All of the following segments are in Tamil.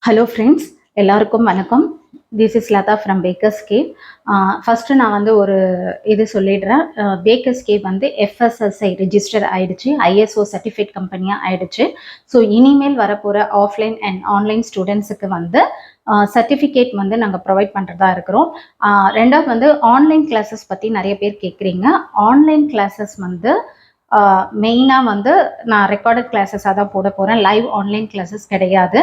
ஹலோ ஃப்ரெண்ட்ஸ், எல்லாருக்கும் வணக்கம். This is Latha from Bakers Cave. First நான் வந்து ஒரு இது சொல்லிடுறேன். பேக்கர்ஸ் கேவ் வந்து எஃப்எஸ்எஸ்ஐ ரிஜிஸ்டர் ஆயிடுச்சு, ஐஎஸ்ஓ சர்டிஃபிகேட் கம்பெனியாக ஆயிடுச்சு. ஸோ இனிமேல் வரப்போகிற ஆஃப்லைன் அண்ட் ஆன்லைன் ஸ்டூடெண்ட்ஸுக்கு வந்து சர்டிஃபிகேட் வந்து நாங்கள் ப்ரொவைட் பண்ணுறதா இருக்கிறோம். ரெண்டாவது வந்து ஆன்லைன் கிளாஸஸ் பற்றி நிறைய பேர் கேட்குறீங்க. ஆன்லைன் கிளாஸஸ் வந்து மெயினாக வந்து நான் ரெக்கார்டட் கிளாஸஸாக தான் போட போகிறேன். லைவ் ஆன்லைன் கிளாஸஸ் கிடையாது.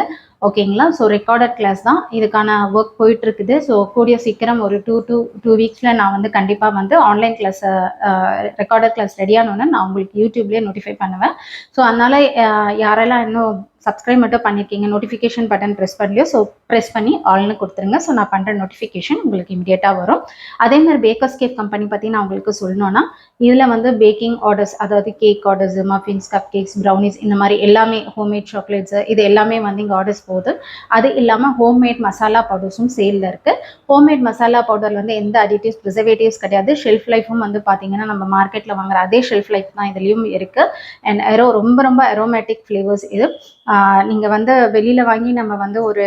ஓகேங்களா? ஸோ ரெக்கார்டட் கிளாஸ் தான். இதுக்கான ஒர்க் போயிட்டுருக்குது. ஸோ கூடிய சீக்கிரம் ஒரு டூ வீக்ஸில் நான் வந்து கண்டிப்பாக வந்து ஆன்லைன் கிளாஸை ரெக்கார்டட் கிளாஸ் ரெடியானோன்னு நான் உங்களுக்கு யூடியூப்லேயே நோட்டிஃபை பண்ணுவேன். ஸோ அதனால் யாரெல்லாம் இன்னும் சப்ஸ்கிரைப் மட்டும் பண்ணியிருக்கீங்க, நோட்டிஃபிகேஷன் பட்டன் ப்ரெஸ் பண்ணலையோ, ஸோ ப்ரெஸ் பண்ணி ஆல்னு கொடுத்துருங்க. ஸோ நான் பண்ணுற நோட்டிஃபிகேஷன் உங்களுக்கு இமீடியட்டாக வரும். அதேமாதிரி பேக்கர்ஸ் கேக் கம்பெனி பற்றி நான் உங்களுக்கு சொல்லணுன்னா, இதில் வந்து பேக்கிங் ஆர்டர்ஸ், அதாவது cake orders, muffins, cup cakes, brownies, இந்த மாதிரி எல்லாமே, ஹோம்மேட் சாக்லேட்ஸு, இது எல்லாமே வந்து இங்கே ஆர்டர்ஸ் போகுது. அது இல்லாமல் ஹோம்மேட் மசாலா பவுடர்ஸும் சேலில் இருக்குது. ஹோம்மேட் மசாலா பவுடர் வந்து எந்த அடிட்டிவ்ஸ், ப்ரிசர்வேட்டிவ்ஸ் கிடையாது. ஷெல்ஃப் லைஃபும் வந்து பார்த்தீங்கன்னா நம்ம மார்க்கெட்டில் வாங்குற அதே ஷெல்ஃப் லைஃப் தான் இதுலேயும் இருக்குது. அண்ட் ரொம்ப ரொம்ப அரோமேட்டிக் ஃப்ளேவர்ஸ் இது. நீங்கள் வந்து வெளியில் வாங்கி நம்ம வந்து ஒரு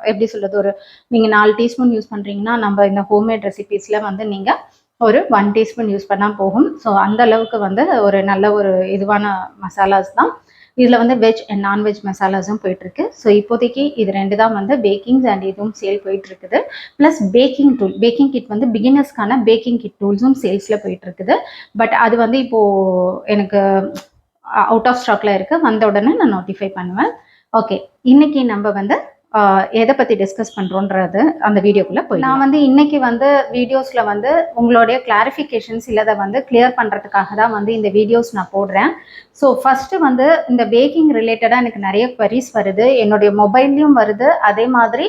எப்படி சொல்கிறது, ஒரு நீங்கள் 4 டீஸ்பூன் யூஸ் பண்ணுறீங்கன்னா, நம்ம இந்த ஹோம்மேட் ரெசிபீஸில் வந்து நீங்கள் ஒரு 1 டீஸ்பூன் யூஸ் பண்ணால் போகும். ஸோ அந்த அளவுக்கு வந்து ஒரு நல்ல ஒரு இதுவான மசாலாஸ் தான். இதில் வந்து வெஜ் அண்ட் நான்வெஜ் மசாலாஸும் போயிட்டுருக்கு. ஸோ இப்போதைக்கு இது 2 தான் வந்து பேக்கிங்ஸ் அண்ட் இதுவும் சேல் போயிட்டுருக்குது. ப்ளஸ் பேக்கிங் கிட் வந்து பிகினர்ஸ்க்கான பேக்கிங் கிட் டூல்ஸும் சேல்ஸில் போயிட்டுருக்குது. பட் அது வந்து இப்போது எனக்கு அவுட் ஆஃப் ஸ்டாக்ல இருக்குது. வந்த உடனே நான் நோட்டிஃபை பண்ணுவேன். ஓகே, இன்னைக்கு நம்ம வந்து எதை பற்றி டிஸ்கஸ் பண்ணுறோன்றது அந்த வீடியோக்குள்ளே போய் நான் வந்து இன்னைக்கு வந்து வீடியோஸில் வந்து உங்களுடைய கிளாரிஃபிகேஷன்ஸ் இல்லதை வந்து கிளியர் பண்ணுறதுக்காக தான் வந்து இந்த வீடியோஸ் நான் போடுறேன். ஸோ ஃபஸ்ட்டு வந்து இந்த பேக்கிங் ரிலேட்டடாக எனக்கு நிறைய queries வருது, என்னுடைய மொபைல்லையும் வருது. அதே மாதிரி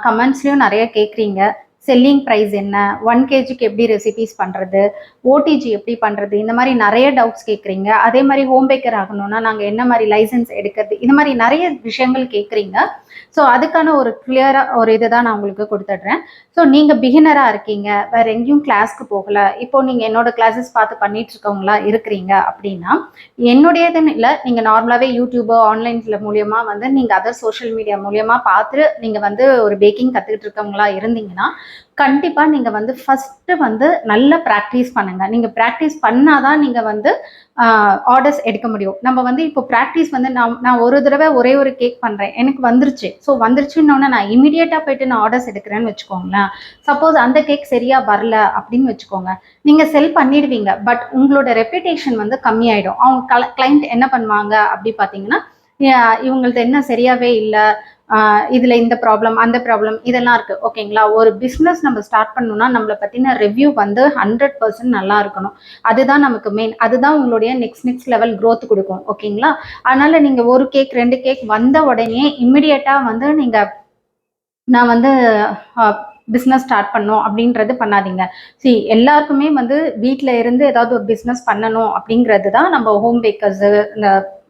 கமெண்ட்ஸ்லையும் நிறைய கேட்குறீங்க. செல்லிங் ப்ரைஸ் என்ன, 1 kgக்கு எப்படி ரெசிபீஸ் பண்ணுறது, ஓடிஜி எப்படி பண்ணுறது, இந்த மாதிரி நிறைய டவுட்ஸ் கேட்குறீங்க. அதே மாதிரி ஹோம் பேக்கர் ஆகணும்னா நாங்கள் என்ன மாதிரி லைசன்ஸ் எடுக்கிறது, இந்த மாதிரி நிறைய விஷயங்கள் கேட்குறீங்க. ஸோ அதுக்கான ஒரு கிளியராக ஒரு இதை தான் நான் உங்களுக்கு கொடுத்துட்றேன். ஸோ நீங்கள் பிகினராக இருக்கீங்க, வேறு எங்கேயும் கிளாஸ்க்கு போகலை, இப்போது நீங்கள் என்னோட கிளாஸஸ் பார்த்து பண்ணிட்டு இருக்கவங்களா இருக்கிறீங்க அப்படின்னா, என்னுடையதுன்னு இல்லை, நீங்கள் நார்மலாகவே யூடியூபோ ஆன்லைன்ஸில் மூலியமாக வந்து நீங்கள் அதர் சோஷியல் மீடியா மூலியமாக பார்த்து நீங்கள் வந்து ஒரு பேக்கிங் கற்றுக்கிட்டு இருக்கவங்களா இருந்தீங்கன்னா, கண்டிப்பாக நீங்கள் வந்து ஃபஸ்ட்டு வந்து நல்லா ப்ராக்டிஸ் பண்ணுங்கள். நீங்கள் ப்ராக்டிஸ் பண்ணாதான் நீங்கள் வந்து ஆர்டர்ஸ் எடுக்க முடியும். நம்ம வந்து இப்போ ப்ராக்டிஸ் வந்து நான் ஒரு தடவை ஒரே ஒரு கேக் பண்ணுறேன், எனக்கு வந்துருச்சு. ஸோ வந்துருச்சுன்னொன்னே நான் இமீடியட்டாக போயிட்டு நான் ஆர்டர்ஸ் எடுக்கிறேன்னு வச்சுக்கோங்களேன். சப்போஸ் அந்த கேக் சரியாக வரல அப்படின்னு வச்சுக்கோங்க, நீங்கள் செல் பண்ணிடுவீங்க. பட் உங்களோட ரெப்யூட்டேஷன் வந்து கம்மியாயிடும். அவங்க கிளைண்ட் என்ன பண்ணுவாங்க அப்படி பார்த்தீங்கன்னா, இவங்களது என்ன சரியாகவே இல்லை, இதில் இந்த ப்ராப்ளம் அந்த ப்ராப்ளம் இதெல்லாம் இருக்குது. ஓகேங்களா? ஒரு பிஸ்னஸ் நம்ம ஸ்டார்ட் பண்ணணும்னா நம்மளை பற்றின ரிவ்யூ வந்து 100% நல்லா இருக்கணும். அதுதான் நமக்கு மெயின். அதுதான் உங்களுடைய நெக்ஸ்ட் லெவல் க்ரோத் கொடுக்கும். ஓகேங்களா? அதனால் நீங்கள் ஒரு கேக் 2 கேக் வந்த உடனே இம்மிடியட்டாக வந்து நான் வந்து பிஸ்னஸ் ஸ்டார்ட் பண்ணணும் அப்படின்றது பண்ணாதீங்க. எல்லாருக்குமே வந்து வீட்டில் இருந்து ஏதாவது ஒரு பிஸ்னஸ் பண்ணணும் அப்படிங்கிறது தான் நம்ம ஹோம் பேக்கர்ஸு, இந்த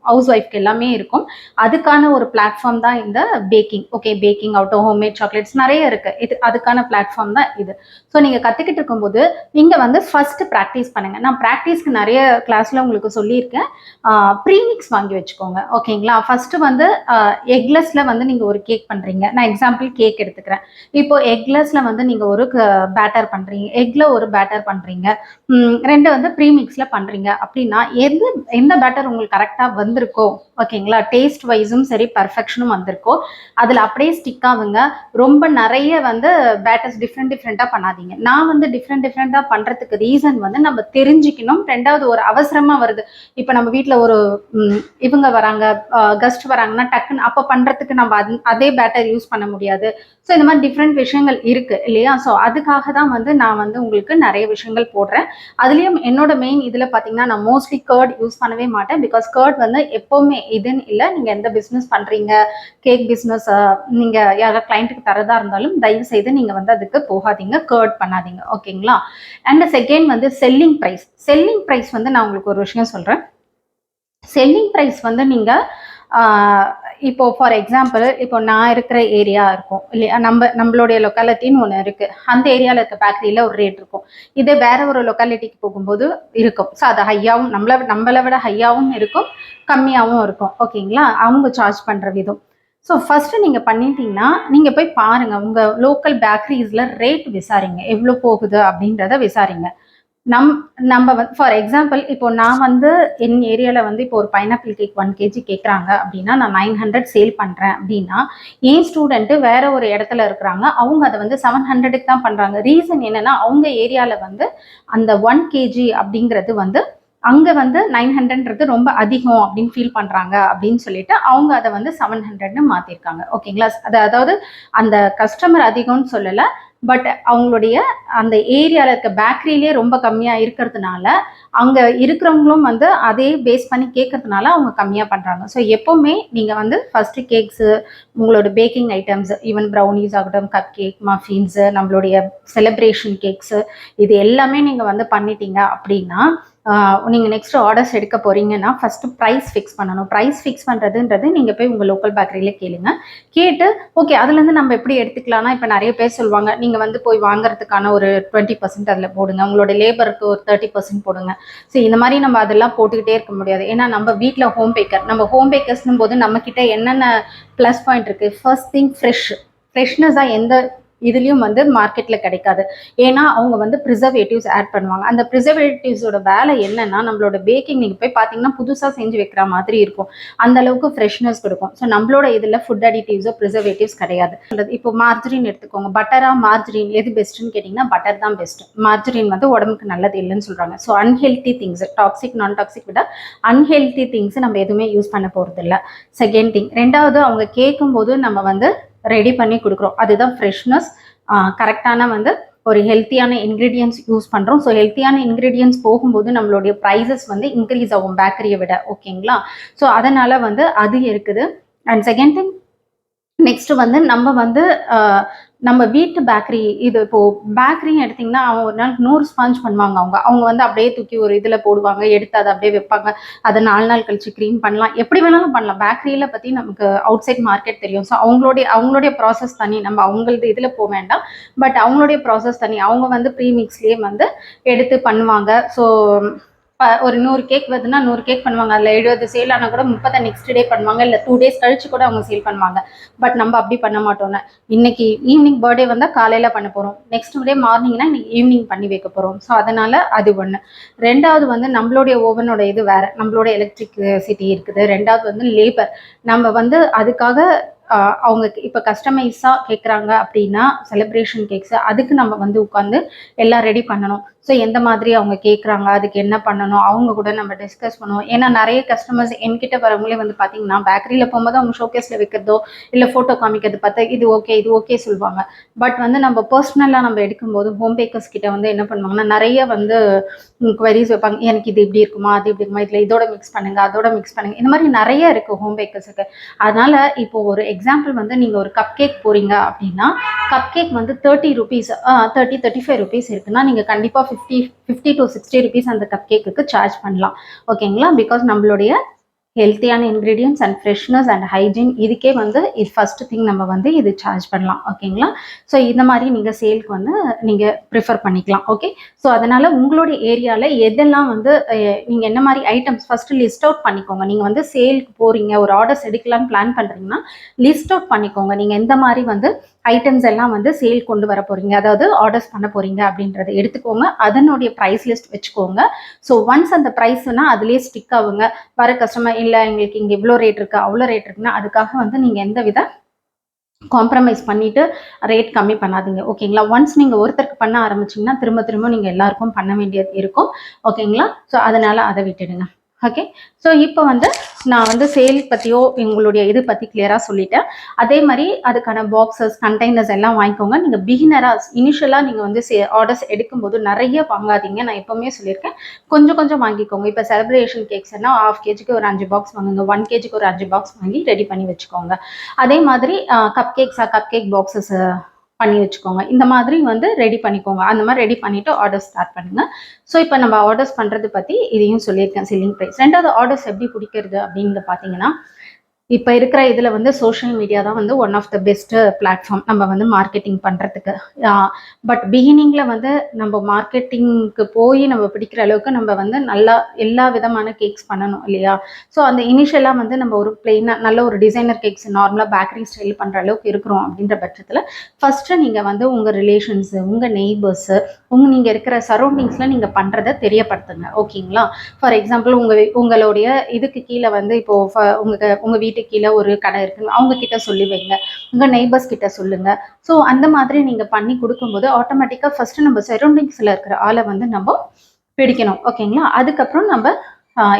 ஹவுஸ் ஒய்ஃப்க்கு எல்லாமே இருக்கும். அதுக்கான ஒரு பிளாட்ஃபார்ம் தான் இந்த பேக்கிங். ஓகே, பேக்கிங் ஆகட்டும், ஹோம்மேட் சாக்லேட்ஸ் நிறைய இருக்குது. இது அதுக்கான பிளாட்ஃபார்ம் தான் இது. ஸோ நீங்கள் கற்றுக்கிட்டு இருக்கும்போது நீங்கள் வந்து ஃபஸ்ட்டு ப்ராக்டிஸ் பண்ணுங்கள். நான் ப்ராக்டிஸ்க்கு நிறைய கிளாஸில் உங்களுக்கு சொல்லியிருக்கேன். ப்ரீமிக்ஸ் வாங்கி வச்சுக்கோங்க. ஓகேங்களா? ஃபஸ்ட்டு வந்து எக்லெஸில் வந்து நீங்கள் ஒரு கேக் பண்ணுறீங்க. நான் எக்ஸாம்பிள் கேக் எடுத்துக்கிறேன். இப்போ எக்லெஸில் வந்து நீங்கள் ஒரு பேட்டர் பண்ணுறீங்க, எக்கில் ஒரு பேட்டர் பண்ணுறீங்க, 2 வந்து ப்ரீமிக்ஸில் பண்ணுறீங்க அப்படின்னா எந்த பேட்டர் உங்களுக்கு கரெக்டாக வந்திருக்கோ, ஓகேங்களா, டேஸ்ட் வைஸும் சரி பர்ஃபெக்ஷனும் வந்திருக்கோ, அதில் அப்படியே ஸ்டிக் ஆகுங்க. ரொம்ப நிறைய வந்து பேட்டர்ஸ் டிஃப்ரெண்ட்டாக பண்ணாதீங்க. நான் வந்து டிஃப்ரெண்ட்டாக பண்ணுறதுக்கு ரீசன் வந்து நம்ம தெரிஞ்சுக்கணும். 2வது ஒரு அவசரமாக வருது. இப்போ நம்ம வீட்டில் ஒரு இவங்க வராங்க, கெஸ்ட் வராங்கன்னா டக்குன்னு அப்போ பண்ணுறதுக்கு நம்ம அதே பேட்டர் யூஸ் பண்ண முடியாது. ஸோ இந்த மாதிரி டிஃப்ரெண்ட் விஷயங்கள் இருக்குது இல்லையா? ஸோ அதுக்காக தான் வந்து நான் வந்து உங்களுக்கு நிறைய விஷயங்கள் போடுறேன். அதுலேயும் என்னோட மெயின் இதில் பார்த்தீங்கன்னா, நான் மோஸ்ட்லி கர்ட் யூஸ் பண்ணவே மாட்டேன். பிகாஸ் கர்ட் வந்து எப்போவுமே இதுன்னு இல்லை, நீங்கள் எந்த பிஸ்னஸ் பண்ணுறீங்க, கேக் பிஸ்னஸ் நீங்கள் யாராவது கிளைண்ட்டுக்கு தரதா இருந்தாலும் தயவு செய்து நீங்கள் வந்து அதுக்கு போகாதீங்க, கர்ட் பண்ணாதீங்க. ஓகேங்களா? அண்ட் செகண்ட் வந்து செல்லிங் ப்ரைஸ் வந்து நான் உங்களுக்கு ஒரு விஷயம் சொல்கிறேன். செல்லிங் ப்ரைஸ் வந்து நீங்கள் இப்போ ஃபார் எக்ஸாம்பிள், இப்போ நான் இருக்கிற ஏரியா இருக்கும் இல்லையா, நம்மளுடைய லொக்காலிட்டின்னு ஒன்று இருக்குது. அந்த ஏரியாவில் இருக்க பேக்கரியில் ஒரு ரேட் இருக்கும். இதே வேற ஒரு லொக்காலிட்டிக்கு போகும்போது இருக்கும். ஸோ அது ஹையாகவும் நம்மளை விட ஹையாகவும் இருக்கும், கம்மியாகவும் இருக்கும். ஓகேங்களா? அவங்க சார்ஜ் பண்ணுற விதம். ஸோ ஃபஸ்ட்டு நீங்கள் பண்ணிட்டீங்கன்னா நீங்கள் போய் பாருங்கள், உங்கள் லோக்கல் பேக்கரிஸில் ரேட் விசாரிங்க, எவ்வளோ போகுது அப்படின்றத விசாரிங்க. நம்ம ஃபார் எக்ஸாம்பிள் இப்போ நான் வந்து என் ஏரியாவில் வந்து இப்போ ஒரு பைனாப்பிள் கேக் 1 kg கேட்குறாங்க அப்படின்னா நான் 900 சேல் பண்ணுறேன் அப்படின்னா என் ஸ்டூடெண்ட்டு வேற ஒரு இடத்துல இருக்கிறாங்க, அவங்க அதை வந்து 700க்கு தான் பண்ணுறாங்க. ரீசன் என்னன்னா அவங்க ஏரியாவில் வந்து அந்த 1 kg அப்படிங்கிறது வந்து அங்கே வந்து 900ன்றது ரொம்ப அதிகம் அப்படின்னு ஃபீல் பண்ணுறாங்க அப்படின்னு சொல்லிட்டு அவங்க அதை வந்து 700ன்னு மாற்றிருக்காங்க. ஓகேங்களா? அதாவது அந்த கஸ்டமர் அதிகம்னு சொல்லலை, பட் அவங்களுடைய அந்த ஏரியாவில் இருக்க பேக்கரியிலே ரொம்ப கம்மியாக இருக்கிறதுனால அங்கே இருக்கிறவங்களும் வந்து அதே பேஸ் பண்ணி கேட்கறதுனால அவங்க கம்மியாக பண்ணுறாங்க. ஸோ எப்போவுமே நீங்கள் வந்து ஃபஸ்ட்டு கேக்ஸு, உங்களோட பேக்கிங் ஐட்டம்ஸ், ஈவன் ப்ரௌனிஸ் ஆகட்டும், கப் கேக், மஃபின்ஸு, நம்மளுடைய செலிப்ரேஷன் கேக்ஸு, இது எல்லாமே நீங்கள் வந்து பண்ணிட்டீங்க அப்படின்னா நீங்கள் நெக்ஸ்ட் ஆர்டர்ஸ் எடுக்க போகிறீங்கன்னா ஃபஸ்ட்டு ப்ரைஸ் ஃபிக்ஸ் பண்ணணும். ப்ரைஸ் ஃபிக்ஸ் பண்ணுறதுன்றது நீங்கள் போய் உங்கள் லோக்கல் பேக்கரியிலே கேளுங்க. கேட்டு ஓகே அதுலேருந்து நம்ம எப்படி எடுத்துக்கலாம்னா, இப்போ நிறைய பேர் சொல்லுவாங்க நீங்கள் வந்து போய் வாங்குறதுக்கான ஒரு 20% அதில் போடுங்க, உங்களோட லேபருக்கு ஒரு 30% போடுங்க. ஸோ இந்த மாதிரி நம்ம அதெல்லாம் போட்டுக்கிட்டே இருக்க முடியாது. ஏன்னா நம்ம வீட்டில் ஹோம் பேக்கர்ஸ்னும் போது நம்மக்கிட்ட என்னென்ன ப்ளஸ் பாயிண்ட் இருக்குது. ஃபர்ஸ்ட் திங் ஃப்ரெஷ்னஸாக எந்த இதுலேயும் வந்து மார்க்கெட்டில் கிடைக்காது. ஏன்னா அவங்க வந்து ப்ரிசர்வேட்டிவ்ஸ் ஆட் பண்ணுவாங்க. அந்த ப்ரிசர்வேட்டிவ்ஸோட வேலை என்னன்னா நம்மளோட பேக்கிங் நீங்கள் போய் பார்த்தீங்கன்னா புதுசாக செஞ்சு வைக்கிற மாதிரி இருக்கும், அந்த அளவுக்கு ஃப்ரெஷ்னஸ் கொடுக்கும். ஸோ நம்மளோட இதில் ஃபுட் அடிட்டிவ்ஸோ ப்ரிசர்வேட்டிவ்ஸ் கிடையாது. இப்போ மார்ஜரின் எடுத்துக்கோங்க, பட்டரா மார்ஜரின் எது பெஸ்ட்டுன்னு கேட்டிங்கன்னா பட்டர் தான் பெஸ்ட். மார்ஜரின் வந்து உடம்புக்கு நல்லது இல்லைன்னு சொல்கிறாங்க. ஸோ அன்ஹெல்த்தி திங்ஸ், டாக்ஸிக் நான் டாக்ஸிக் விட அன்ஹெல்த்தி திங்ஸ் நம்ம எதுவுமே யூஸ் பண்ண போகிறது இல்லை. செகண்ட் திங், ரெண்டாவது அவங்க கேட்கும்போது நம்ம வந்து ரெடி பண்ணி கொடுக்குறோம், அதுதான் ஃப்ரெஷ்னஸ். கரெக்டான வந்து ஒரு ஹெல்த்தியான இன்க்ரீடியன்ஸ் யூஸ் பண்ணுறோம். ஸோ ஹெல்த்தியான இன்க்ரீடியன்ஸ் போகும்போது நம்மளுடைய ப்ரைஸஸ் வந்து இன்க்ரீஸ் ஆகும் பேக்கரியை விட. ஓகேங்களா? ஸோ அதனால் வந்து அது இருக்குது. அண்ட் செகண்ட் திங், நெக்ஸ்ட் வந்து நம்ம வந்து நம்ம வீட்டு பேக்கரி, இது இப்போ பேக்கரின்னு எடுத்திங்கன்னா அவங்க ஒரு நாள் 100 ஸ்பாஞ்ச் பண்ணுவாங்க. அவங்க வந்து அப்படியே தூக்கி ஒரு இதில் போடுவாங்க, எடுத்து அதை அப்படியே வைப்பாங்க, அதை 4 நாள் கழிச்சு க்ளீன் பண்ணலாம், எப்படி வேணாலும் பண்ணலாம். பேக்கரியில் பற்றி நமக்கு அவுட் சைட் மார்க்கெட் தெரியும். ஸோ அவங்களுடைய ப்ராசஸ் தனி, நம்ம அவங்களது இதில் போக வேண்டாம். பட் அவங்களுடைய ப்ராசஸ் தனி, அவங்க வந்து ப்ரீமிக்ஸ்லேயே வந்து எடுத்து பண்ணுவாங்க. ஸோ ஒரு 100 கேக் வருதுன்னா 100 கேக் பண்ணுவாங்க, அதில் 70 சேல் ஆனால் கூட 30 நெக்ஸ்ட் டே பண்ணுவாங்க, இல்லை 2 days கழிச்சு கூட அவங்க சேல் பண்ணுவாங்க. பட் நம்ம அப்படி பண்ண மாட்டோம்னா, இன்னைக்கு ஈவினிங் பர்த்டே வந்தால் காலையில் பண்ண போகிறோம், நெக்ஸ்ட் டே மார்னிங்னா இன்னைக்கு ஈவினிங் பண்ணி வைக்க போகிறோம். ஸோ அதனால் அது ஒன்று. ரெண்டாவது வந்து நம்மளுடைய ஓவனோட இது வேறு, நம்மளோட எலக்ட்ரிசிட்டி இருக்குது. ரெண்டாவது வந்து லேபர், நம்ம வந்து அதுக்காக அவங்க இப்போ கஸ்டமைஸாக கேட்குறாங்க அப்படின்னா செலிப்ரேஷன் கேக்ஸு, அதுக்கு நம்ம வந்து உட்காந்து எல்லாம் ரெடி பண்ணணும். ஸோ எந்த மாதிரி அவங்க கேட்குறாங்க, அதுக்கு என்ன பண்ணணும், அவங்க கூட நம்ம டிஸ்கஸ் பண்ணுவோம். ஏன்னா நிறைய கஸ்டமர்ஸ் என்கிட்ட வரவங்களே வந்து பார்த்தீங்கன்னா பேக்கரியில் போகும்போது அவங்க ஷோகேஸில் வைக்கிறதோ இல்லை ஃபோட்டோ காமிக்கிறது பார்த்தா இது ஓகே சொல்லுவாங்க. பட் வந்து நம்ம பர்சனலாக நம்ம எடுக்கும்போது ஹோம் பேக்கர்ஸ் கிட்ட வந்து என்ன பண்ணுவாங்கன்னா நிறைய வந்து குவரிஸ் வைப்பாங்க. எனக்கு இது இப்படி இருக்குமா, அது இப்படி இருக்குமா, இதில் இதோட மிக்ஸ் பண்ணுங்க, அதோட மிக்ஸ் பண்ணுங்க, இந்த மாதிரி நிறைய இருக்குது ஹோம் பேக்கர்ஸுக்கு. அதனால் இப்போ ஒரு எக்ஸாம்பிள் வந்து நீங்கள் ஒரு கப் கேக் போகிறீங்க அப்படின்னா கப் கேக் வந்து 30 rupees 35 rupees இருக்குன்னா நீங்கள் கண்டிப்பாக 50 to 60 rupees அந்த கப் கேக்குக்கு சார்ஜ் பண்ணலாம். ஓகேங்களா? பிகாஸ் நம்மளுடைய ஹெல்த்தியான ingredients and freshness and hygiene, இதுக்கே வந்து இது ஃபர்ஸ்ட் திங் நம்ம வந்து இது சார்ஜ் பண்ணலாம். ஓகேங்களா? ஸோ இந்த மாதிரி நீங்கள் சேலுக்கு வந்து நீங்கள் ப்ரிஃபர் பண்ணிக்கலாம். ஓகே, ஸோ அதனால் உங்களுடைய ஏரியாவில் எதெல்லாம் வந்து நீங்கள் என்ன மாதிரி ஐட்டம்ஸ் ஃபஸ்ட்டு லிஸ்ட் அவுட் பண்ணிக்கோங்க. நீங்கள் வந்து சேலுக்கு போகிறீங்க, ஒரு ஆர்டர்ஸ் எடுக்கலான்னு பிளான் பண்ணுறீங்கன்னா லிஸ்ட் அவுட் பண்ணிக்கோங்க. நீங்கள் எந்த மாதிரி வந்து ஐட்டம்ஸ் எல்லாம் வந்து சேல் கொண்டு வர போகிறீங்க, அதாவது ஆர்டர்ஸ் பண்ண போகிறீங்க அப்படின்றத எடுத்துக்கோங்க. அதனுடைய ப்ரைஸ் லிஸ்ட் வச்சுக்கோங்க. ஸோ ஒன்ஸ் அந்த ப்ரைஸ்னா அதுலேயே ஸ்டிக் ஆகுங்க. வர கஸ்டமர் இல்லை எங்களுக்கு இங்கே இவ்வளோ ரேட் இருக்குது அவ்வளோ ரேட் இருக்குன்னா அதுக்காக வந்து நீங்கள் எந்த வித காம்ப்ரமைஸ் பண்ணிவிட்டு ரேட் கம்மி பண்ணாதீங்க. ஓகேங்களா? ஒன்ஸ் நீங்கள் ஒருத்தருக்கு பண்ண ஆரம்பிச்சிங்கன்னா திரும்ப நீங்கள் எல்லாருக்கும் பண்ண வேண்டியது இருக்கும். ஓகேங்களா? ஸோ அதனால் அதை விட்டுடுங்க. ஓகே, ஸோ இப்போ வந்து நான் வந்து சேல் பற்றியோ உங்களுடைய இது பற்றி கிளியராக சொல்லிட்டேன். அதே மாதிரி அதுக்கான பாக்ஸஸ், கண்டெய்னர்ஸ் எல்லாம் வாங்கிக்கோங்க. நீங்கள் பிகினராக இனிஷியலாக நீங்கள் வந்து ஆர்டர்ஸ் எடுக்கும்போது நிறைய வாங்காதீங்க. நான் எப்போவுமே சொல்லியிருக்கேன், கொஞ்சம் வாங்கிக்கோங்க. இப்போ செலிப்ரேஷன் கேக்ஸ்னா 1/2 kgக்கு ஒரு 5 பாக்ஸ் வாங்குங்க, 1 kgக்கு ஒரு 5 பாக்ஸ் வாங்கி ரெடி பண்ணி வச்சுக்கோங்க. அதே மாதிரி கப் கேக் பாக்ஸஸ் பண்ணி வச்சுக்கோங்க. இந்த மாதிரி வந்து ரெடி பண்ணிக்கோங்க. அந்த மாதிரி ரெடி பண்ணிவிட்டு ஆர்டர் ஸ்டார்ட் பண்ணுங்கள். ஸோ இப்போ நம்ம ஆர்டர்ஸ் பண்ணுறது பற்றி இதையும் சொல்லியிருக்கேன், செல்லிங் ப்ரைஸ். ரெண்டாவது ஆர்டர்ஸ் எப்படி பிடிக்கிறது அப்படின்னு பார்த்தீங்கன்னா இப்போ இருக்கிற இதில் வந்து சோஷியல் மீடியா தான் வந்து one of the best platform நம்ம வந்து மார்க்கெட்டிங் பண்ணுறதுக்கு. பட் பிகினிங்கில் வந்து நம்ம மார்க்கெட்டிங்க்கு போய் நம்ம பிடிக்கிற அளவுக்கு நம்ம வந்து நல்லா எல்லா விதமான கேக்ஸ் பண்ணணும் இல்லையா? ஸோ அந்த இனிஷியலாக வந்து நம்ம ஒரு பிளெயினாக நல்ல ஒரு டிசைனர் கேக்ஸ் நார்மலாக பேக்கரி ஸ்டைல் பண்ணுற அளவுக்கு இருக்கிறோம் அப்படின்ற பட்சத்தில் ஃபஸ்ட்டு நீங்கள் வந்து உங்கள் ரிலேஷன்ஸு, உங்கள் நெய்பர்ஸு, நீங்கள் இருக்கிற சரௌண்டிங்ஸில் நீங்கள் பண்ணுறதை தெரியப்படுத்துங்க. ஓகேங்களா? ஃபார் எக்ஸாம்பிள் உங்களுடைய இதுக்கு கீழே வந்து இப்போது உங்கள் வீட்டுக்கு கீழே ஒரு கடை இருக்குன்னு அவங்க கிட்ட சொல்லி வைங்க, உங்கள் நெய்பர்ஸ் கிட்ட சொல்லுங்க. ஸோ அந்த மாதிரி நீங்கள் பண்ணி கொடுக்கும்போது ஆட்டோமேட்டிக்காக ஃபர்ஸ்ட் நம்ம சரௌண்டிங்ஸில் இருக்கிற ஆளை வந்து நம்ம பிடிக்கணும். ஓகேங்களா? அதுக்கப்புறம் நம்ம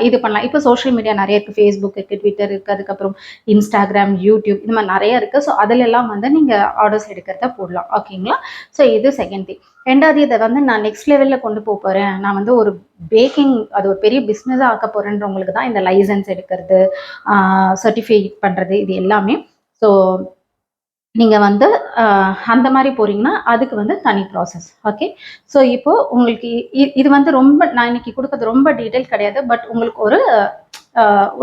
இது பண்ணலாம். இப்போ சோஷியல் மீடியா நிறைய இருக்குது, ஃபேஸ்புக் இருக்குது, ட்விட்டர் இருக்குது, அதுக்கப்புறம் இன்ஸ்டாகிராம், யூடியூப் இந்த மாதிரி நிறைய இருக்குது. ஸோ அதிலெல்லாம் வந்து நீங்கள் ஆர்டர்ஸ் எடுக்கிறத போடலாம். ஓகேங்களா? ஸோ இது செகண்ட் திங். ரெண்டாவது இதை வந்து நான் நெக்ஸ்ட் லெவலில் கொண்டு போகிறேன், நான் வந்து ஒரு பேக்கிங் அது ஒரு பெரிய பிஸ்னஸாக ஆக்க போகிறேன்றவங்களுக்கு தான் இந்த லைசன்ஸ் எடுக்கிறது, சர்டிஃபை பண்ணுறது இது எல்லாமே. ஸோ நீங்கள் வந்து அந்த மாதிரி போகிறீங்கன்னா அதுக்கு வந்து தனி ப்ராசஸ். ஓகே. ஸோ இப்போது உங்களுக்கு இது வந்து ரொம்ப நான் இன்னைக்கு கொடுக்குறது ரொம்ப டீட்டெயில் கிடையாது, பட் உங்களுக்கு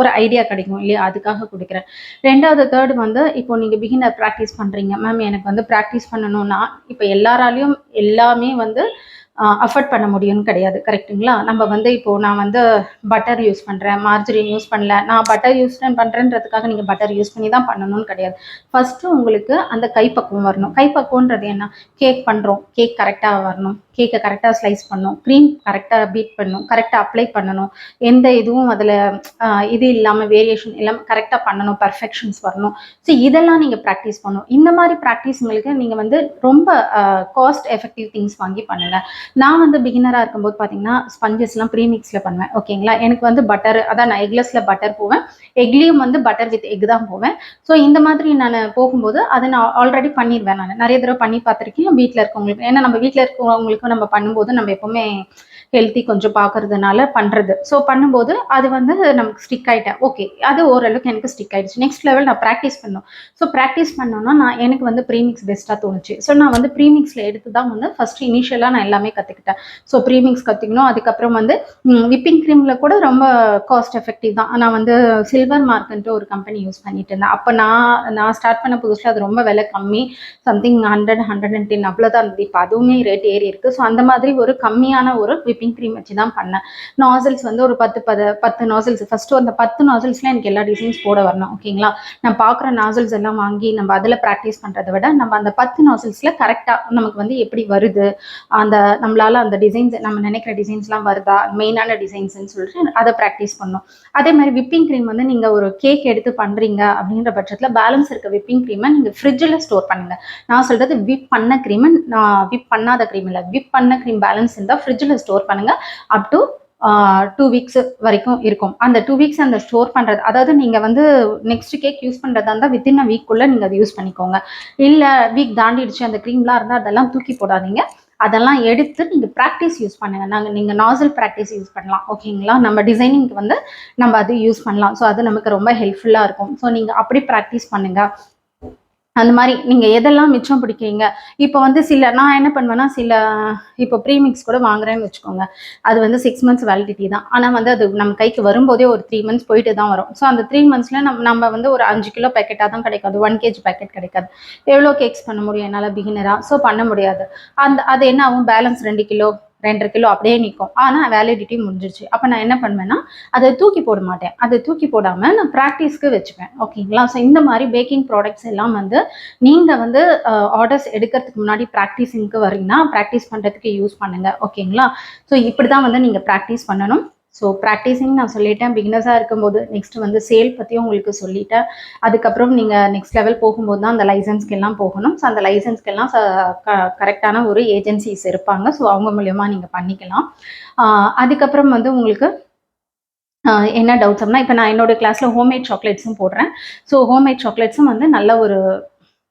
ஒரு ஐடியா கிடைக்கும் இல்லையா? அதுக்காக கொடுக்குறேன். ரெண்டாவது தேர்டு வந்து இப்போ நீங்கள் பிகினர் ப்ராக்டிஸ் பண்ணுறீங்க, மேம் எனக்கு வந்து ப்ராக்டிஸ் பண்ணணும்னா இப்போ எல்லாராலையும் எல்லாமே வந்து அஃபோர்ட் பண்ண முடியும்னு கிடையாது. கரெக்டுங்களா? நம்ம வந்து இப்போது நான் வந்து பட்டர் யூஸ் பண்ணுறேன், மார்ஜரின் யூஸ் பண்ணல, நான் பட்டர் யூஸ் பண்ணுறேன்றதுக்காக நீங்கள் பட்டர் யூஸ் பண்ணி தான் பண்ணணும்னு கிடையாது. ஃபஸ்ட்டு உங்களுக்கு அந்த கைப்பக்குவம் வரணும். கைப்பக்குவன்றது என்ன? கேக் பண்ணுறோம், கேக் கரெக்டாக வரணும், கேக்கை கரெக்டாக ஸ்லைஸ் பண்ணணும், க்ரீம் கரெக்டாக பீட் பண்ணணும், கரெக்டாக அப்ளை பண்ணணும், எந்த இதுவும் அதில் இது இல்லாமல் வேரியேஷன் இல்லாமல் கரெக்டாக பண்ணணும், பர்ஃபெக்ஷன்ஸ் வரணும். ஸோ இதெல்லாம் நீங்கள் ப்ராக்டிஸ் பண்ணணும். இந்த மாதிரி ப்ராக்டிஸ்ங்களுக்கு நீங்கள் வந்து ரொம்ப காஸ்ட் எஃபெக்டிவ் திங்ஸ் வாங்கி பண்ணுங்கள். நான் வந்து பிகினராக இருக்கும்போது பார்த்தீங்கன்னா ஸ்பஞ்சஸ்லாம் ப்ரீமிக்ஸில் பண்ணுவேன். ஓகேங்களா? எனக்கு வந்து பட்டர், அதான் நான் எக்லெஸில் பட்டர் போவேன், எக்லேயும் வந்து பட்டர் வித் எக் தான் போவேன். ஸோ இந்த மாதிரி நான் போகும்போது அதை நான் ஆல்ரெடி பண்ணிடுவேன். நான் நிறைய தடவை பண்ணி பார்த்துருக்கேன் வீட்டில் இருக்கவங்களுக்கு. ஏன்னா நம்ம வீட்டில் இருக்கவங்களுக்கும் நம்ம பண்ணும்போது நம்ம எப்போவுமே ஹெல்த்தி கொஞ்சம் பார்க்கறதுனால பண்ணுறது. ஸோ பண்ணும்போது அது வந்து நமக்கு ஸ்டிக் ஆகிட்டேன். ஓகே, அது ஓரளவுக்கு எனக்கு ஸ்டிக் ஆகிடுச்சு. நெக்ஸ்ட் லெவல் நான் ப்ராக்டிஸ் பண்ணணும். ஸோ ப்ராக்டிஸ் பண்ணோன்னா எனக்கு வந்து ப்ரீமிக்ஸ் பெஸ்ட்டாக தோணுச்சு. ஸோ நான் வந்து ப்ரீமிக்ஸில் எடுத்து தான் வந்து ஃபஸ்ட்டு இனிஷியலாக நான் எல்லாமே கற்றுக்கிட்டேன். ஸோ ப்ரீமிக்ஸ் கற்றுக்கணும். அதுக்கப்புறம் வந்து விப்பிங் க்ரீமில் கூட ரொம்ப காஸ்ட் எஃபெக்டிவ் தான். நான் வந்து சில்வர் மார்க்குன்ட்டு ஒரு கம்பெனி யூஸ் பண்ணிட்டு இருந்தேன். அப்போ நான் ஸ்டார்ட் பண்ண புதுசில் அது ரொம்ப விலை கம்மி, சம்திங் 100, 110 அவ்வளோதான் இருந்தது. இப்போ அதுவுமே ரேட் ஏறி இருக்குது. ஸோ அந்த மாதிரி ஒரு கம்மியான ஒரு விப்பிங் க்ரீம் வச்சு தான் பண்ணேன். நாசல்ஸ் வந்து ஒரு 10 நாசல்ஸ் ஃபஸ்ட்டு அந்த 10 நாசல்ஸில் எனக்கு எல்லா டிசைன்ஸ் போட வரணும். ஓகேங்களா? நான் பார்க்குற நாசல்ஸ் எல்லாம் வாங்கி நம்ம அதில் ப்ராக்டிஸ் பண்ணுறதை விட நம்ம அந்த 10 நாசல்ஸில் கரெக்டாக நமக்கு வந்து எப்படி வருது, அந்த நம்மளால் அந்த டிசைன்ஸ் நம்ம நினைக்கிற டிசைன்ஸ்லாம் வருதா, மெயினான டிசைன்ஸ்ன்னு சொல்லிட்டு அதை ப்ராக்டிஸ் பண்ணணும். அதே மாதிரி விப்பிங் க்ரீம் வந்து நீங்கள் ஒரு கேக் எடுத்து பண்ணுறீங்க அப்படின்ற பட்சத்தில் பேலன்ஸ் இருக்க விப்பிங் க்ரீமை நீங்கள் ஃப்ரிட்ஜில் ஸ்டோர் பண்ணுங்கள். நான் சொல்கிறது விப் பண்ண க்ரீமை, நான் விப் பண்ணாத க்ரீம் இல்லை, விப் பண்ண க்ரீம் பேலன்ஸ் இருந்தால் ஃப்ரிட்ஜில் ஸ்டோர் பண்ணுங்கள். அப் டு 2 வீக்ஸ் வரைக்கும் இருக்கும். அந்த 2 வீக்ஸ் அந்த ஸ்டோர் பண்ணுறது, அதாவது நீங்கள் வந்து நெக்ஸ்ட் கேக் யூஸ் பண்ணுறதா இருந்தால் வித்தின் அ வீக்குள்ளே நீங்கள் அதை யூஸ் பண்ணிக்கோங்க. இல்லை வீக் தாண்டிடுச்சு அந்த க்ரீம்லாம் இருந்தால் அதெல்லாம் தூக்கி போடாதீங்க. அதெல்லாம் எடுத்து நீங்கள் ப்ராக்டிஸ் யூஸ் பண்ணுங்கள். நீங்கள் நாசல் ப்ராக்டிஸ் யூஸ் பண்ணலாம். ஓகேங்களா? நம்ம டிசைனிங்க்கு வந்து நம்ம அது யூஸ் பண்ணலாம். ஸோ அது நமக்கு ரொம்ப ஹெல்ப்ஃபுல்லாக இருக்கும். ஸோ நீங்கள் அப்படி ப்ராக்டிஸ் பண்ணுங்கள். அந்த மாதிரி நீங்கள் எதெல்லாம் மிச்சம் பிடிக்கிறீங்க. இப்போ வந்து நான் என்ன பண்ணுவேன்னா இப்போ ப்ரீமிக்ஸ் கூட வாங்குறேன்னு வச்சுக்கோங்க, அது வந்து 6 மந்த்ஸ் வேலிடிட்டி தான். ஆனால் வந்து அது நம்ம கைக்கு வரும்போதே ஒரு 3 மந்த்ஸ் போயிட்டு தான் வரும். ஸோ அந்த 3 மந்த்ஸில் நம்ம வந்து ஒரு 5 கிலோ பேக்கெட்டாக தான் கிடைக்காது, 1 கேஜி பேக்கெட் கிடைக்காது. எவ்வளோ கேக்ஸ் பண்ண முடியும் என்னால் பிகினராக? ஸோ பண்ண முடியாது. அது என்ன ஆகும், பேலன்ஸ் 2 கிலோ 2.5 கிலோ அப்படியே நிற்கும். ஆனால் வேலிடிட்டி முடிஞ்சிருச்சு. அப்போ நான் என்ன பண்ணுவேன்னா அதை தூக்கி போட மாட்டேன். அதை தூக்கி போடாமல் நான் ப்ராக்டிஸ்க்கு வச்சுப்பேன். ஓகேங்களா? ஸோ இந்த மாதிரி பேக்கிங் ப்ராடக்ட்ஸ் எல்லாம் வந்து நீங்கள் வந்து ஆர்டர்ஸ் எடுக்கிறதுக்கு முன்னாடி ப்ராக்டிஸிங்க்கு வரீங்கன்னா ப்ராக்டிஸ் பண்ணுறதுக்கு யூஸ் பண்ணுங்கள். ஓகேங்களா? ஸோ இப்படி தான் வந்து நீங்கள் ப்ராக்டிஸ் பண்ணணும். ஸோ ப்ராக்டிஸிங் நான் சொல்லிட்டேன். பிகினர்ஸாக இருக்கும்போது நெக்ஸ்ட் வந்து சேல் பற்றியும் உங்களுக்கு சொல்லிட்டேன். அதுக்கப்புறம் நீங்கள் நெக்ஸ்ட் லெவல் போகும்போது தான் அந்த லைசன்ஸ்க்கெல்லாம் போகணும். ஸோ அந்த லைசன்ஸ்க்கெல்லாம் கரெக்டான ஒரு ஏஜென்சிஸ் இருப்பாங்க. ஸோ அவங்க மூலயமா நீங்கள் பண்ணிக்கலாம். அதுக்கப்புறம் வந்து உங்களுக்கு என்ன டவுட்ஸ் அப்படின்னா, இப்போ நான் என்னோட கிளாஸில் ஹோம்மேட் சாக்லேட்ஸும் போடுறேன். ஸோ ஹோம்மேட் சாக்லேட்ஸும் வந்து நல்ல ஒரு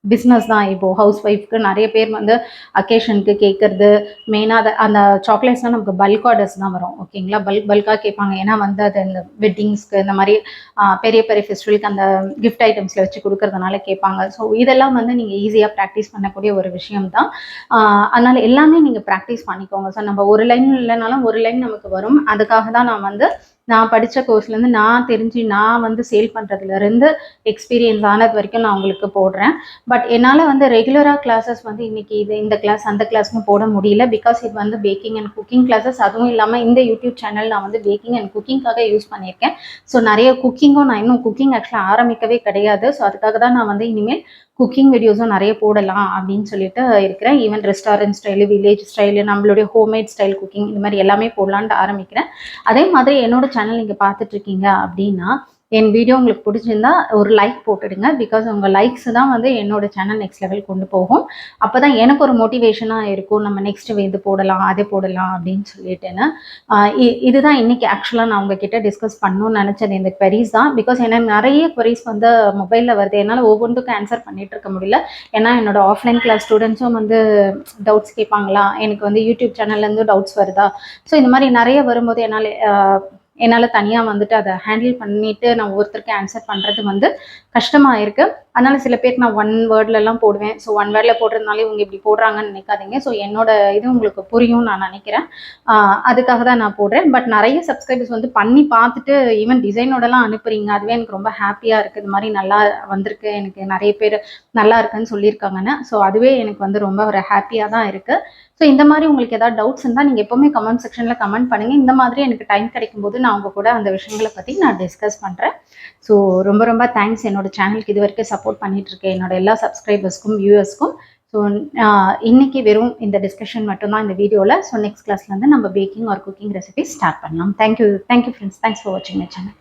பிஸ்னஸ் தான். இப்போது ஹவுஸ் ஒய்ஃப்க்கு நிறைய பேர் வந்து அக்கேஷனுக்கு கேட்குறது மெயினாக அந்த சாக்லேட்ஸ்லாம் நமக்கு பல்க் ஆர்டர்ஸ் தான் வரும். ஓகேங்களா? பல்காக கேட்பாங்க. ஏன்னா வந்து அது இந்த வெட்டிங்ஸ்க்கு இந்த மாதிரி பெரிய பெரிய ஃபெஸ்டிவலுக்கு அந்த கிஃப்ட் ஐட்டம்ஸில் வச்சு கொடுக்கறதுனால கேட்பாங்க. ஸோ இதெல்லாம் வந்து நீங்கள் ஈஸியாக ப்ராக்டிஸ் பண்ணக்கூடிய ஒரு விஷயம் தான். அதனால் எல்லாமே நீங்கள் ப்ராக்டிஸ் பண்ணிக்கோங்க. ஸோ நம்ம ஒரு லைன் இல்லைனாலும் ஒரு லைன் நமக்கு வரும். அதுக்காக தான் நான் வந்து நான் படித்த கோர்ஸ்லேருந்து நான் தெரிஞ்சு நான் வந்து சேல் பண்ணுறதுலேருந்து எக்ஸ்பீரியன்ஸ் ஆனது வரைக்கும் நான் உங்களுக்கு போடுறேன். பட் என்னால் வந்து ரெகுலராக கிளாஸஸ் வந்து இன்னைக்கு இந்த கிளாஸ் அந்த கிளாஸ்னு போட முடியல. பிகாஸ் இது வந்து பேக்கிங் அண்ட் குக்கிங் கிளாஸஸ். அதுவும் இல்லாமல் இந்த யூடியூப் சேனல் நான் வந்து பேக்கிங் அண்ட் குக்கிங்காக யூஸ் பண்ணியிருக்கேன். ஸோ நிறைய குக்கிங்கும் நான் இன்னும் குக்கிங் ஆக்சுவலாக ஆரம்பிக்கவே கிடையாது. ஸோ அதுக்காக தான் நான் வந்து இனிமேல் குக்கிங் வீடியோஸும் நிறைய போடலாம் அப்படின்னு சொல்லிட்டு இருக்கிறேன். Even restaurant style, village style, நம்மளுடைய ஹோம்மேட் ஸ்டைல் குக்கிங், இந்த மாதிரி எல்லாமே போடலான்ட்டு ஆரம்பிக்கிறேன். அதே மாதிரி என்னோட சேனல் நீங்கள் பார்த்துட்டு இருக்கீங்க அப்படின்னா என் வீடியோ உங்களுக்கு பிடிச்சிருந்தா ஒரு லைக் போட்டுடுங்க. பிகாஸ் உங்கள் லைக்ஸ் தான் வந்து என்னோட சேனல் நெக்ஸ்ட் லெவல் கொண்டு போகும். அப்போ தான் எனக்கு ஒரு மோட்டிவேஷனாக இருக்கும், நம்ம நெக்ஸ்ட் இது போடலாம் அது போடலாம் அப்படின்னு சொல்லிட்டுன்னு. இதுதான் இன்னைக்கு ஆக்சுவலாக நான் உங்ககிட்ட டிஸ்கஸ் பண்ணணும்னு நினச்சது, இந்த queries தான். பிகாஸ் எனக்கு நிறைய queries வந்து மொபைலில் வருது. என்னால் ஒவ்வொன்றுக்கும் ஆன்சர் பண்ணிட்டு இருக்க முடியல. ஏன்னா என்னோட ஆஃப்லைன் கிளாஸ் ஸ்டூடெண்ட்ஸும் வந்து டவுட்ஸ் கேட்பாங்களா, எனக்கு வந்து யூடியூப் சேனல்லேருந்து டவுட்ஸ் வருதா. ஸோ இந்த மாதிரி நிறைய வரும்போது என்னால் தனியாக வந்துட்டு அதை ஹேண்டில் பண்ணிவிட்டு நான் ஒவ்வொருத்தருக்கு ஆன்சர் பண்ணுறது வந்து கஷ்டமாக இருக்குது. அதனால் சில பேருக்கு நான் 1 வேர்ட்லலாம் போடுவேன். ஸோ 1 வேர்டில் போடுறதுனாலே இவங்க இப்படி போடுறாங்கன்னு நினைக்காதீங்க. ஸோ என்னோட இது உங்களுக்கு புரியும் நான் நினைக்கிறேன். அதுக்காக தான் நான் போடுறேன். பட் நிறைய சப்ஸ்கிரைபர்ஸ் வந்து பண்ணி பார்த்துட்டு ஈவன் டிசைனோடலாம் அனுப்புறீங்க. அதுவே எனக்கு ரொம்ப ஹாப்பியாக இருக்குது. இது மாதிரி நல்லா வந்திருக்கு, எனக்கு நிறைய பேர் நல்லா இருக்குன்னு சொல்லியிருக்காங்கன்னு. ஸோ அதுவே எனக்கு வந்து ரொம்ப ஒரு ஹாப்பியாக தான் இருக்குது. ஸோ இந்த மாதிரி உங்களுக்கு ஏதாவது டவுட்ஸ் இருந்தால் நீங்கள் எப்போவுமே கமெண்ட் செக்ஷனில் கமெண்ட் பண்ணுங்கள். இந்த மாதிரி எனக்கு டைம் கிடைக்கும்போது நான் உங்கள் கூட அந்த விஷயங்களை பற்றி நான் டிஸ்கஸ் பண்ணுறேன். ஸோ ரொம்ப ரொம்ப தேங்க்ஸ் என்னோட சேனலுக்கு இது வரைக்கும் சப்போர்ட் பண்ணிட்டு இருக்கேன் என்னோட எல்லா சப்ஸ்கிரைபர்ஸ்க்கும் வியூவர்ஸ்க்கும். ஸோ இன்னைக்கு வெறும் இந்த டிஸ்கஷன் மட்டும்தான் இந்த வீடியோவில். ஸோ நெக்ஸ்ட் கிளாஸ்லேருந்து நம்ம baking or cooking recipe start பண்ணலாம். Thank you friends. தேங்க்ஸ் ஃபார் வாட்சிங் மை சேனல்.